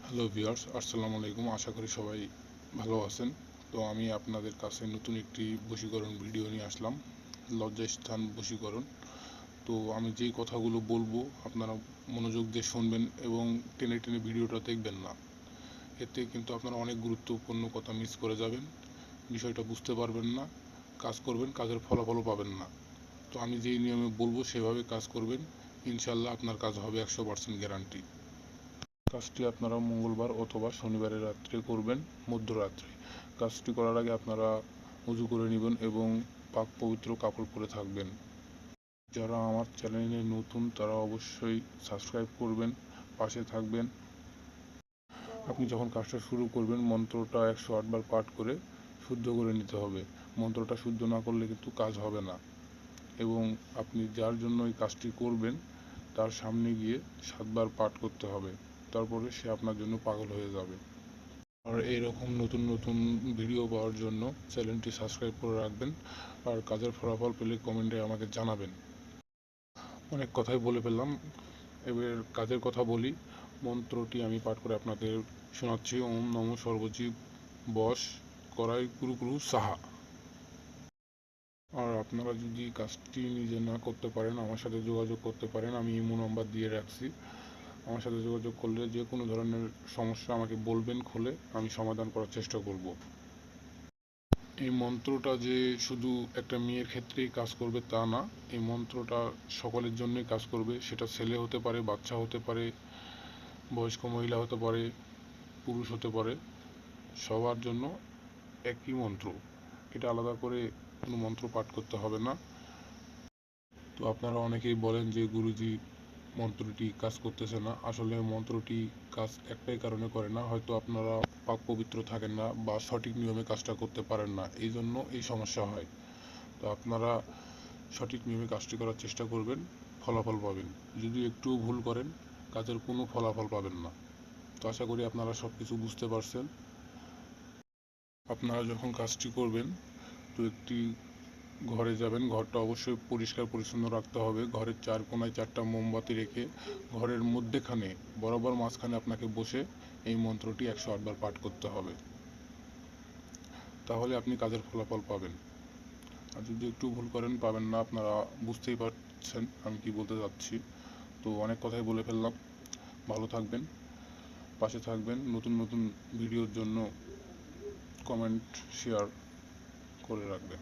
Hello viewers, আসসালামু আলাইকুম। আশা করি সবাই ভালো আছেন। তো আমি আপনাদের কাছে নতুন একটি বশীকরণ ভিডিও নিয়ে আসলাম, লজ্জাস্থান বশীকরণ। তো আমি যেই কথাগুলো বলবো আপনারা মনোযোগ দিয়ে শুনবেন এবং টেনে টেনে ভিডিওটা দেখবেন না। এতে কিন্তু আপনারা অনেক গুরুত্বপূর্ণ কথা মিস করে যাবেন, বিষয়টা বুঝতে পারবেন না, কাজ করবেন, কাজের ফলাফলও পাবেন না। তো আমি যেই নিয়মে বলবো সেভাবে কাজ করবেন, ইনশাল্লাহ আপনার কাজ হবে 100% গ্যারান্টি। কাজটি আপনারা মঙ্গলবার অথবা শনিবারের রাত্রে করবেন, মধ্যরাত্রে। কাজটি করার আগে আপনারা উজু করে নেবেন এবং পাক পবিত্র কাপড় পরে থাকবেন। যারা আমার চ্যানেলে নতুন তারা অবশ্যই সাবস্ক্রাইব করবেন, পাশে থাকবেন। আপনি যখন কাজটা শুরু করবেন মন্ত্রটা 108 বার পাঠ করে শুদ্ধ করে নিতে হবে। মন্ত্রটা শুদ্ধ না করলে কিন্তু কাজ হবে না। এবং আপনি যার জন্য এই কাজটি করবেন তার সামনে গিয়ে 7 বার পাঠ করতে হবে, তারপরে সে আপনার জন্য পাগল হয়ে যাবে। আর এইরকম নতুন নতুন ভিডিও পাওয়ার জন্য চ্যানেলটি সাবস্ক্রাইব করে রাখবেন। আর কাজের ফলাফল পেলে কমেন্টে আমাকে জানাবেন। অনেক কথাই বলে ফেললাম, এবার কাজের কথা বলি। মন্ত্রটি আমি পাঠ করে আপনাদের শোনাচ্ছি। ওম নমঃ সর্বজীব বশ করাই গুরু গুরু সাহা। আর আপনারা যদি কাজটি নিজে না করতে পারেন আমার সাথে যোগাযোগ করতে পারেন, আমি ইমো নাম্বার দিয়ে রাখছি। আমার সাথে যোগাযোগ করলে যে কোনো ধরনের সমস্যা আমাকে বলবেন, খুলে আমি সমাধান করার চেষ্টা করব। এই মন্ত্রটা যে শুধু একটা মেয়ের ক্ষেত্রেই কাজ করবে তা না, এই মন্ত্রটা সকলের জন্যই কাজ করবে। সেটা ছেলে হতে পারে, বাচ্চা হতে পারে, বয়স্ক মহিলা হতে পারে, পুরুষ হতে পারে, সবার জন্য একই মন্ত্র। এটা আলাদা করে কোনো মন্ত্র পাঠ করতে হবে না। তো আপনারা অনেকেই বলেন যে গুরুজি মন্ত্রটি কাজ করতেছে না। আসলে মন্ত্রটি কাজ একটাই কারণে করে না, হয়তো আপনারা পাক পবিত্র থাকেন না বা সঠিক নিয়মে কাজটা করতে পারেন না, এই জন্য এই সমস্যা হয়। তো আপনারা সঠিক নিয়মে কাজটি করার চেষ্টা করবেন, ফলাফল পাবেন। যদি একটুও ভুল করেন কাজের কোনো ফলাফল পাবেন না। তো আশা করি আপনারা সব কিছু বুঝতে পারছেন। আপনারা যখন কাজটি করবেন তো একটি ঘরে যাবেন, ঘরটা অবশ্যই পরিষ্কার পরিচ্ছন্ন রাখতে হবে। ঘরের 4 কোণায় 4টা মোমবাতি রেখে ঘরের মধ্যেখানে বরাবর মাঝখানে আপনাকে বসে এই মন্ত্রটি 108 বার পাঠ করতে হবে, তাহলে আপনি কাজের ফলাফল পাবেন। আর যদি একটু ভুল করেন পাবেন না। আপনারা বুঝতেই পারছেন আমি কি বলতে চাচ্ছি। তো অনেক কথাই বলে ফেললাম। ভালো থাকবেন, পাশে থাকবেন। নতুন নতুন ভিডিওর জন্য কমেন্ট শেয়ার করে রাখবেন।